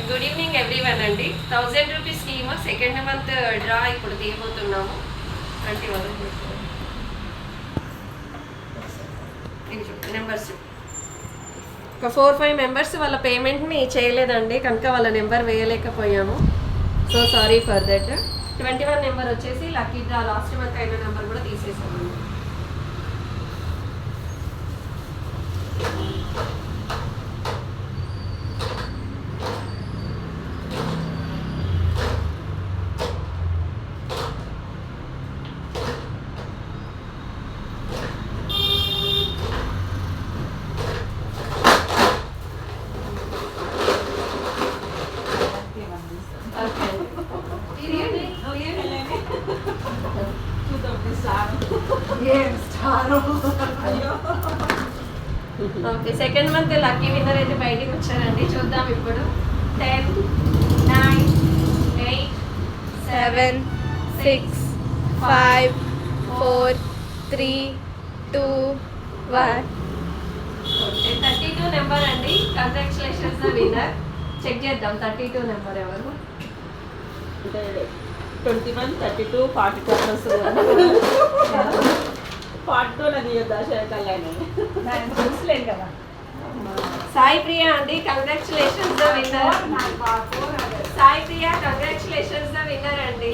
Good evening everyone అండి. 1000 rupees scheme second month draw ఇప్పుడు తీయబోతున్నాము. Numbers ఒక 4-5 మెంబర్స్ వాళ్ళ పేమెంట్ని చేయలేదండి, కనుక వాళ్ళ నెంబర్ వేయలేకపోయాము. So sorry for that. 21 number వచ్చేసి లక్కీ డ్రా లాస్ట్ మంత్ అయిన నెంబర్ కూడా తీసేసాము. Okay, second month lucky winner అయితే బయటికి వచ్చారండి. చూద్దాం ఇప్పుడు. 10, 9, 8, 7, 6, 5, 4, 3, 2, 1. 32 నెంబర్ అండి. Congratulations the winner. చెక్ చేద్దాం 32 నెంబర్ ఎవరు. 21, 32, 42 42 నది చూసలేను కదా. సాయి ప్రియా అండి, congratulations the winner. Sai Priya congratulations the winner అండి.